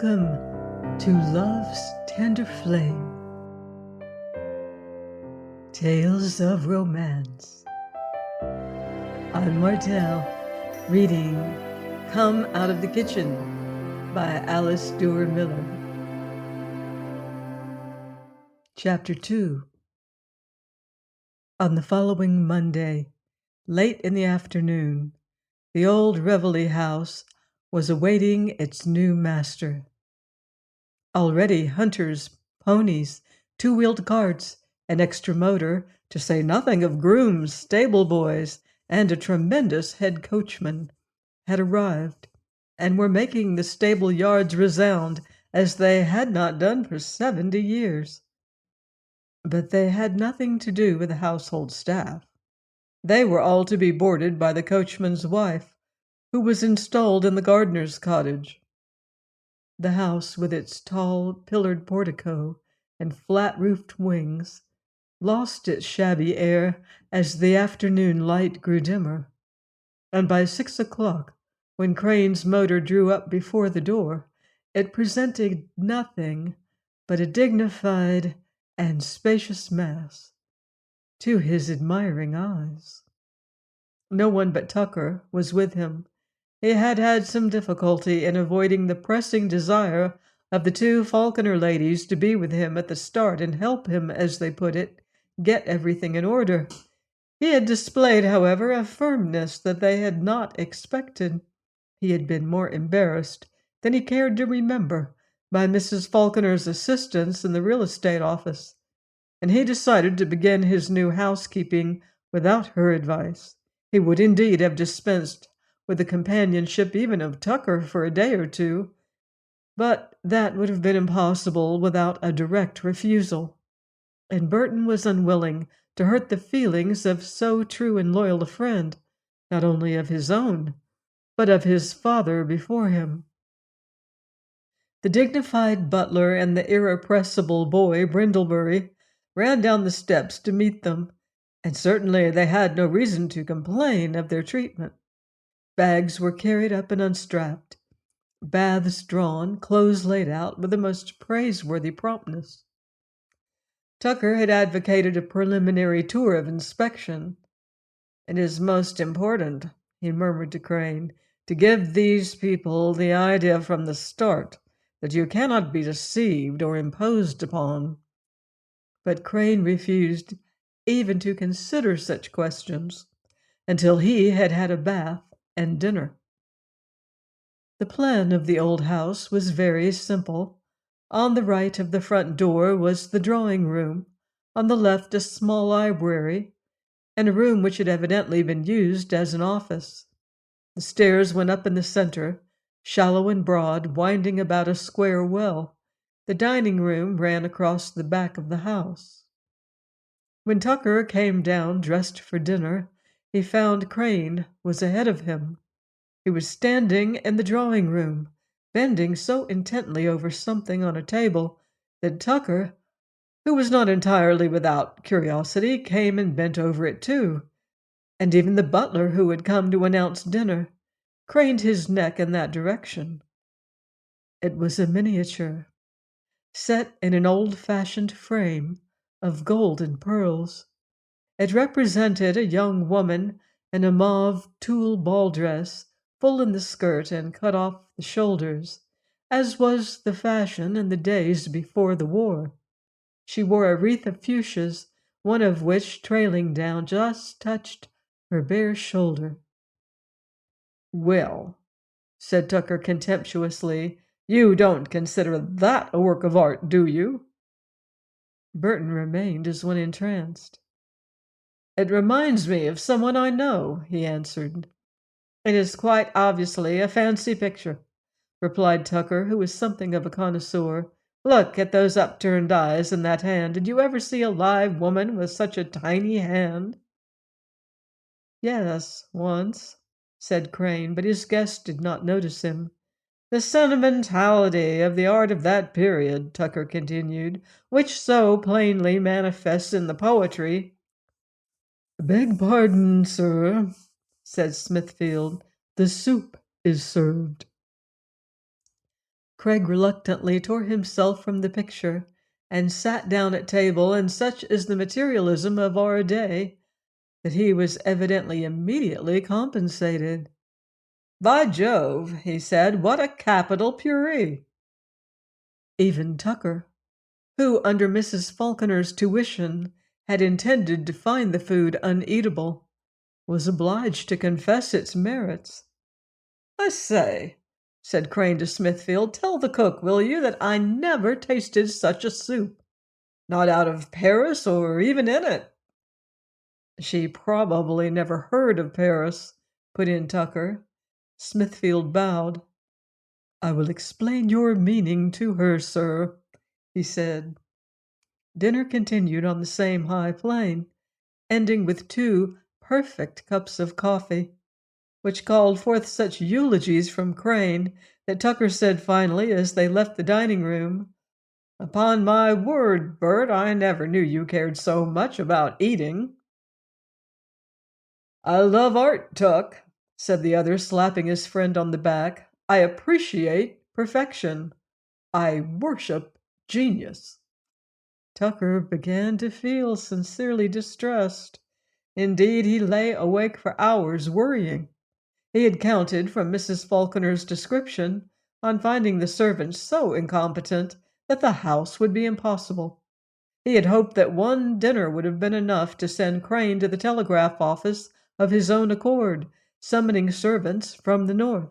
Welcome to Love's Tender Flame, Tales of Romance. I'm Martell, reading Come Out of the Kitchen by Alice Duer Miller. Chapter 2. On the following Monday, late in the afternoon, the old Reveille house was awaiting its new master. Already hunters, ponies, two-wheeled carts, an extra motor, to say nothing of grooms, stable boys, and a tremendous head coachman, had arrived, and were making the stable yards resound as they had not done for 70 years. But they had nothing to do with the household staff. They were all to be boarded by the coachman's wife, who was installed in the gardener's cottage. The house, with its tall, pillared portico and flat-roofed wings, lost its shabby air as the afternoon light grew dimmer, and by 6 o'clock, when Crane's motor drew up before the door, it presented nothing but a dignified and spacious mass to his admiring eyes. No one but Tucker was with him. He had had some difficulty in avoiding the pressing desire of the two Falkener ladies to be with him at the start and help him, as they put it, get everything in order. He had displayed, however, a firmness that they had not expected. He had been more embarrassed than he cared to remember by Mrs. Falkener's assistance in the real estate office, and he decided to begin his new housekeeping without her advice. He would indeed have dispensed with the companionship even of Tucker for a day or two, but that would have been impossible without a direct refusal, and Burton was unwilling to hurt the feelings of so true and loyal a friend, not only of his own, but of his father before him. The dignified butler and the irrepressible boy, Brindlebury, ran down the steps to meet them, and certainly they had no reason to complain of their treatment. Bags were carried up and unstrapped, baths drawn, clothes laid out with the most praiseworthy promptness. Tucker had advocated a preliminary tour of inspection. "It is most important," he murmured to Crane, "to give these people the idea from the start that you cannot be deceived or imposed upon." But Crane refused even to consider such questions until he had had a bath and dinner. The plan of the old house was very simple. On the right of the front door was the drawing room, on the left a small library, and a room which had evidently been used as an office. The stairs went up in the center, shallow and broad, winding about a square well. The dining room ran across the back of the house. When Tucker came down dressed for dinner, he found Crane was ahead of him. He was standing in the drawing room, bending so intently over something on a table that Tucker, who was not entirely without curiosity, came and bent over it too, and even the butler, who had come to announce dinner, craned his neck in that direction. It was a miniature, set in an old-fashioned frame of gold and pearls. It represented a young woman in a mauve tulle ball dress, full in the skirt and cut off the shoulders, as was the fashion in the days before the war. She wore a wreath of fuchsias, one of which, trailing down, just touched her bare shoulder. "Well," said Tucker contemptuously, "you don't consider that a work of art, do you?" Burton remained as one entranced. "It reminds me of someone I know," he answered. "It is quite obviously a fancy picture," replied Tucker, who was something of a connoisseur. "Look at those upturned eyes and that hand. Did you ever see a live woman with such a tiny hand?" "Yes, once," said Crane, but his guest did not notice him. "The sentimentality of the art of that period," Tucker continued, "which so plainly manifests in the poetry—" "Beg pardon, sir," said Smithfield. "The soup is served." Craig reluctantly tore himself from the picture and sat down at table, and such is the materialism of our day that he was evidently immediately compensated. "By Jove," he said, "what a capital puree!" Even Tucker, who under Mrs. Falkener's tuition had intended to find the food uneatable, was obliged to confess its merits. "I say," said Crane to Smithfield, "tell the cook, will you, that I never tasted such a soup. Not out of Paris or even in it." "She probably never heard of Paris," put in Tucker. Smithfield bowed. "I will explain your meaning to her, sir," he said. Dinner continued on the same high plane, ending with 2 perfect cups of coffee, which called forth such eulogies from Crane that Tucker said finally, as they left the dining room, "Upon my word, Bert, I never knew you cared so much about eating." "I love art, Tuck," said the other, slapping his friend on the back. "I appreciate perfection. I worship genius." Tucker began to feel sincerely distressed. Indeed, he lay awake for hours worrying. He had counted, from Mrs. Falconer's description, on finding the servants so incompetent that the house would be impossible. He had hoped that one dinner would have been enough to send Crane to the telegraph office of his own accord, summoning servants from the north.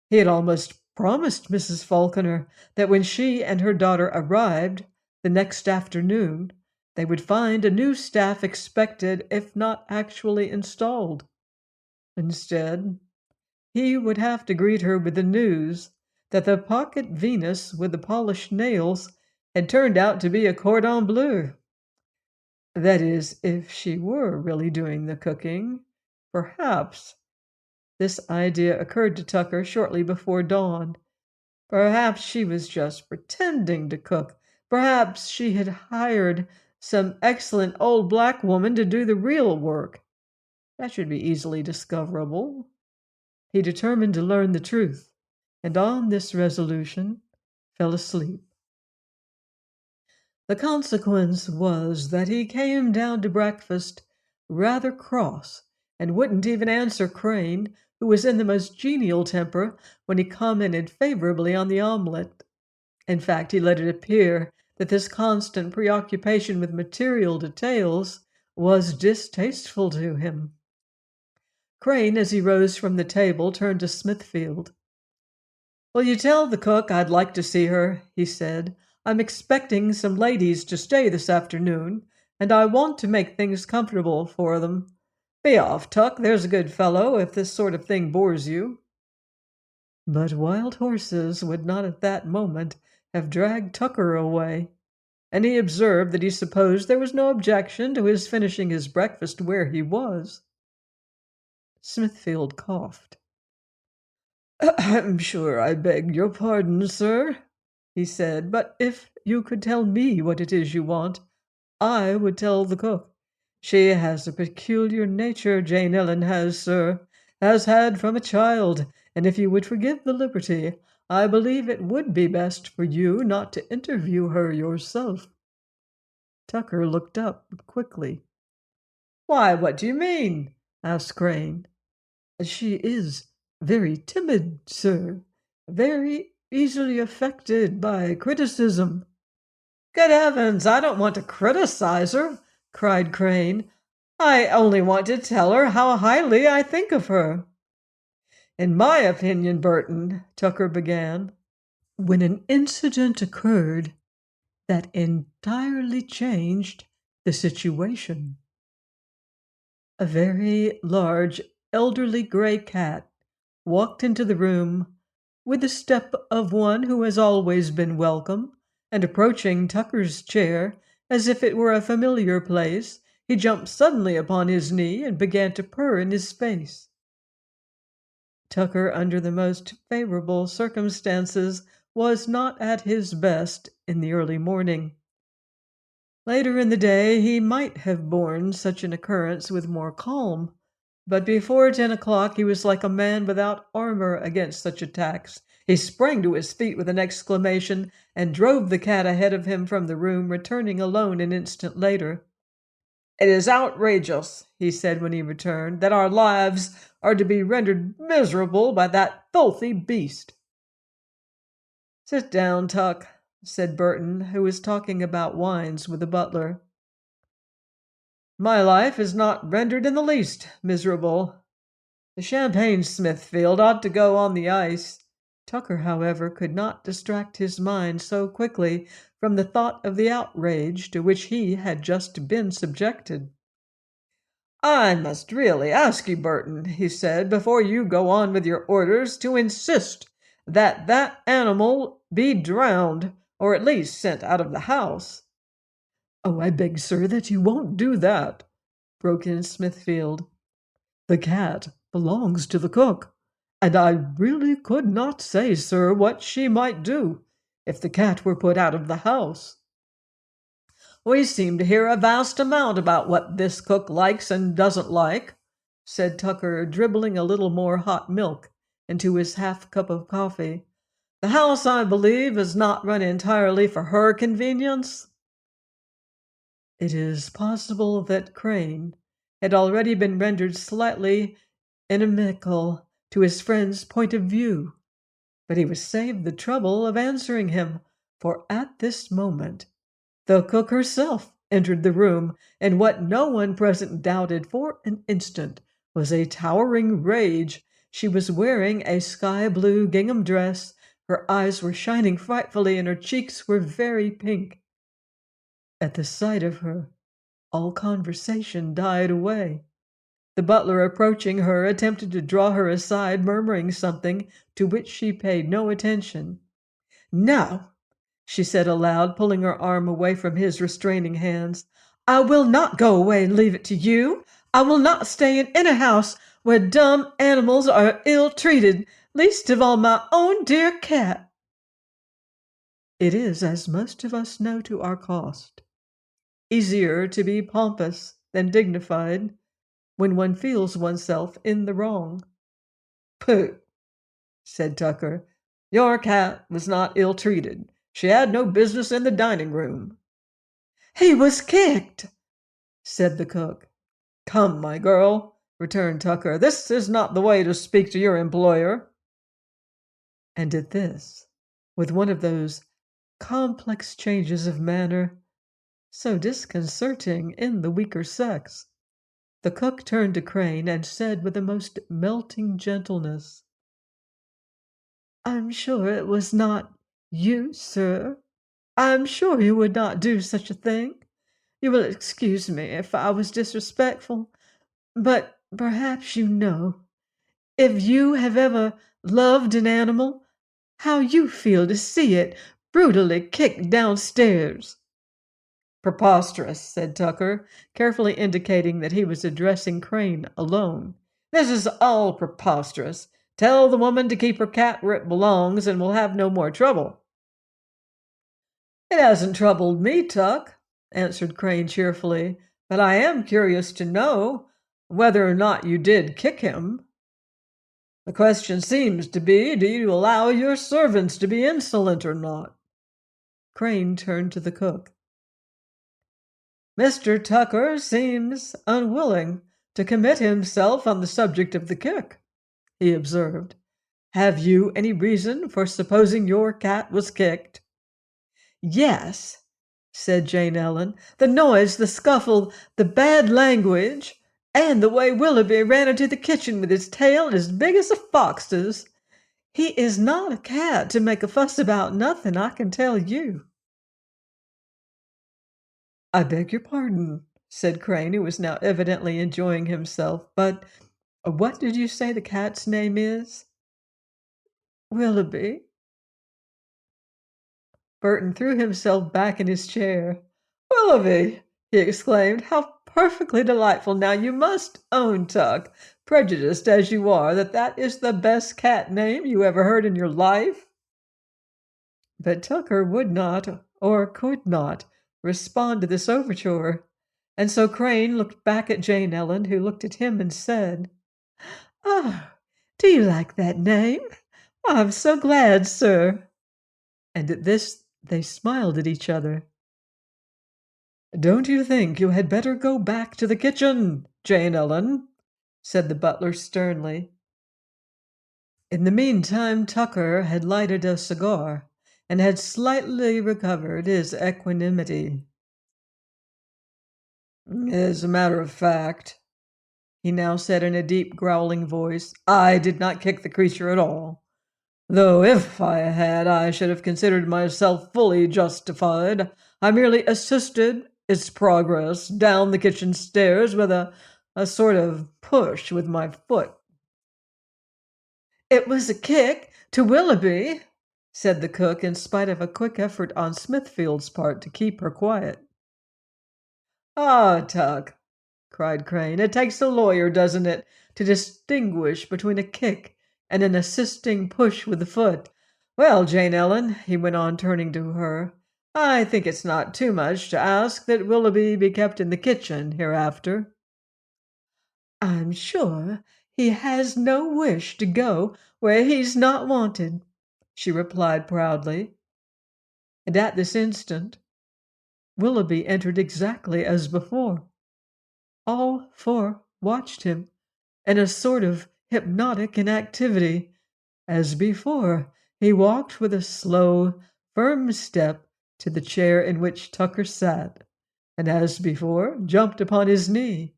He had almost promised Mrs. Falconer that when she and her daughter arrived the next afternoon, they would find a new staff expected, if not actually installed. Instead, he would have to greet her with the news that the pocket Venus with the polished nails had turned out to be a cordon bleu. That is, if she were really doing the cooking. Perhaps, this idea occurred to Tucker shortly before dawn, perhaps she was just pretending to cook. Perhaps she had hired some excellent old black woman to do the real work. That should be easily discoverable. He determined to learn the truth, and on this resolution fell asleep. The consequence was that he came down to breakfast rather cross, and wouldn't even answer Crane, who was in the most genial temper, when he commented favorably on the omelette. In fact, he let it appear that this constant preoccupation with material details was distasteful to him. Crane, as he rose from the table, turned to Smithfield. "Will you tell the cook I'd like to see her?" he said. "I'm expecting some ladies to stay this afternoon, and I want to make things comfortable for them. Be off, Tuck, there's a good fellow, if this sort of thing bores you." But wild horses would not at that moment have dragged Tucker away, and he observed that he supposed there was no objection to his finishing his breakfast where he was. Smithfield coughed. "I'm sure I beg your pardon, sir," he said, "but if you could tell me what it is you want, I would tell the cook. She has a peculiar nature, Jane Ellen has, sir, has had from a child, and if you would forgive the liberty, I believe it would be best for you not to interview her yourself." Tucker looked up quickly. "Why, what do you mean?" asked Crane. "She is very timid, sir, very easily affected by criticism." "Good heavens, I don't want to criticize her," cried Crane. "I only want to tell her how highly I think of her." "In my opinion, Burton," Tucker began, when an incident occurred that entirely changed the situation. A very large, elderly gray cat walked into the room with the step of one who has always been welcome, and approaching Tucker's chair as if it were a familiar place, he jumped suddenly upon his knee and began to purr in his face. Tucker, under the most favorable circumstances, was not at his best in the early morning. Later in the day he might have borne such an occurrence with more calm, but before 10 o'clock he was like a man without armor against such attacks. He sprang to his feet with an exclamation and drove the cat ahead of him from the room, returning alone an instant later. "It is outrageous," he said when he returned, "that our lives are to be rendered miserable by that filthy beast." "Sit down, Tuck," said Burton, who was talking about wines with the butler. "My life is not rendered in the least miserable. The champagne Smithfield ought to go on the ice." Tucker, however, could not distract his mind so quickly from the thought of the outrage to which he had just been subjected. "I must really ask you, Burton," he said, "before you go on with your orders, to insist that that animal be drowned, or at least sent out of the house." "Oh, I beg, sir, that you won't do that," broke in Smithfield. "The cat belongs to the cook, and I really could not say, sir, what she might do if the cat were put out of the house." "We seem to hear a vast amount about what this cook likes and doesn't like," said Tucker, dribbling a little more hot milk into his half cup of coffee. "The house, I believe, is not run entirely for her convenience." It is possible that Crane had already been rendered slightly inimical to his friend's point of view, but he was saved the trouble of answering him, for at this moment the cook herself entered the room, and what no one present doubted for an instant was a towering rage. She was wearing a sky-blue gingham dress, her eyes were shining frightfully, and her cheeks were very pink. At the sight of her, all conversation died away. The butler, approaching her, attempted to draw her aside, murmuring something to which she paid no attention. "Now," she said aloud, pulling her arm away from his restraining hands, "I will not go away and leave it to you. I will not stay in any house where dumb animals are ill-treated, least of all my own dear cat." It is, as most of us know to our cost, easier to be pompous than dignified when one feels oneself in the wrong. "Pooh!" said Tucker. "Your cat was not ill-treated. She had no business in the dining room." "He was kicked," said the cook. "Come, my girl," returned Tucker, "this is not the way to speak to your employer." And at this, with one of those complex changes of manner so disconcerting in the weaker sex, the cook turned to Crane and said with the most melting gentleness, "I'm sure it was not you, sir. I'm sure you would not do such a thing. You will excuse me if I was disrespectful, but perhaps you know, if you have ever loved an animal, how you feel to see it brutally kicked downstairs." "Preposterous," said Tucker, carefully indicating that he was addressing Crane alone. "This is all preposterous. Tell the woman to keep her cat where it belongs, and we'll have no more trouble." "It hasn't troubled me, Tuck," answered Crane cheerfully, "but I am curious to know whether or not you did kick him. The question seems to be, do you allow your servants to be insolent or not?" Crane turned to the cook. "Mr. Tucker seems unwilling to commit himself on the subject of the kick," he observed. "Have you any reason for supposing your cat was kicked?" "Yes," said Jane Ellen. "The noise, the scuffle, the bad language, and the way Willoughby ran into the kitchen with his tail as big as a fox's. He is not a cat to make a fuss about nothing, I can tell you." "I beg your pardon," said Crane, who was now evidently enjoying himself, "but what did you say the cat's name is?" "Willoughby." Burton threw himself back in his chair. "Willoughby!" he exclaimed. "How perfectly delightful! Now you must own, Tuck, prejudiced as you are, that that is the best cat name you ever heard in your life." But Tucker would not, or could not, respond to this overture, and so Crane looked back at Jane Ellen, who looked at him and said, "Oh, do you like that name? I'm so glad, sir. And at this they smiled at each other. Don't you think you had better go back to the kitchen, Jane Ellen? Said the butler sternly. In the meantime, Tucker had lighted a cigar and had slightly recovered his equanimity. As a matter of fact, he now said in a deep, growling voice, I did not kick the creature at all. Though if I had, I should have considered myself fully justified. I merely assisted its progress down the kitchen stairs with a sort of push with my foot. It was a kick to Willoughby, said the cook, in spite of a quick effort on Smithfield's part to keep her quiet. Ah, Tuck, cried Crane, it takes a lawyer, doesn't it, to distinguish between a kick and an assisting push with the foot. Well, Jane Ellen, he went on, turning to her, I think it's not too much to ask that Willoughby be kept in the kitchen hereafter. I'm sure he has no wish to go where he's not wanted, she replied proudly. And at this instant, Willoughby entered exactly as before. All four watched him in a sort of hypnotic inactivity. As before, he walked with a slow, firm step to the chair in which Tucker sat, and as before, jumped upon his knee.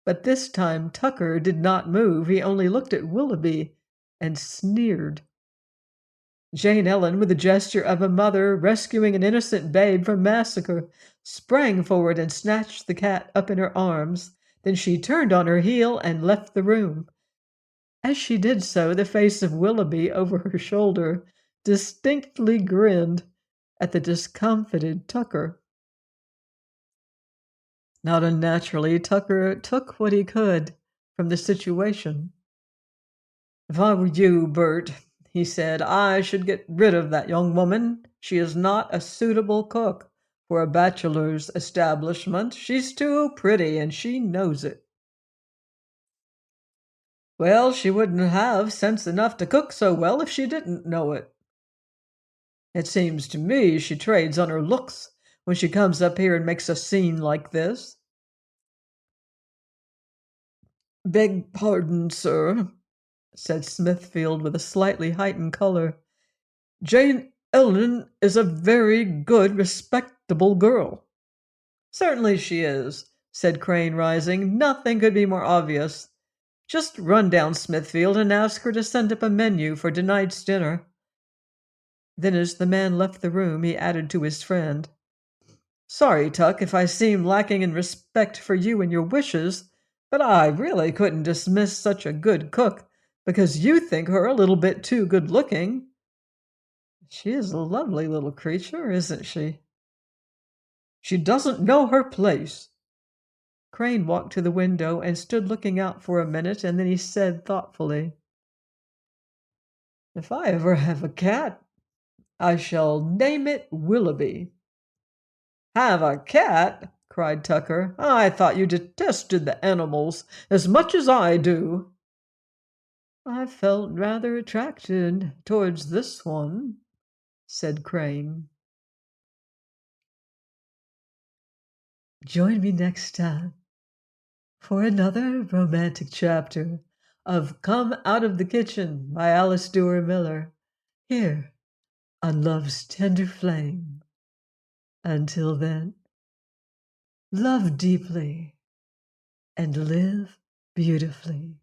But this time Tucker did not move. He only looked at Willoughby and sneered. Jane Ellen, with the gesture of a mother rescuing an innocent babe from massacre, sprang forward and snatched the cat up in her arms. Then she turned on her heel and left the room. As she did so, the face of Willoughby over her shoulder distinctly grinned at the discomfited Tucker. Not unnaturally, Tucker took what he could from the situation. If I were you, Bert, he said, I should get rid of that young woman. She is not a suitable cook for a bachelor's establishment. She's too pretty, and she knows it. Well, she wouldn't have sense enough to cook so well if she didn't know it. It seems to me she trades on her looks when she comes up here and makes a scene like this. Beg pardon, sir, said Smithfield with a slightly heightened color. Jane Ellen is a very good, respectable girl. Certainly she is, said Crane, rising. Nothing could be more obvious. Just run down Smithfield and ask her to send up a menu for tonight's dinner. Then, as the man left the room, he added to his friend, Sorry, Tuck, if I seem lacking in respect for you and your wishes, but I really couldn't dismiss such a good cook because you think her a little bit too good-looking. She is a lovely little creature, isn't she? She doesn't know her place. Crane walked to the window and stood looking out for a minute, and then he said thoughtfully, If I ever have a cat, I shall name it Willoughby. Have a cat? Cried Tucker. I thought you detested the animals as much as I do. I felt rather attracted towards this one, said Crane. Join me next time for another romantic chapter of Come Out of the Kitchen by Alice Duer Miller, here on Love's Tender Flame. Until then, love deeply and live beautifully.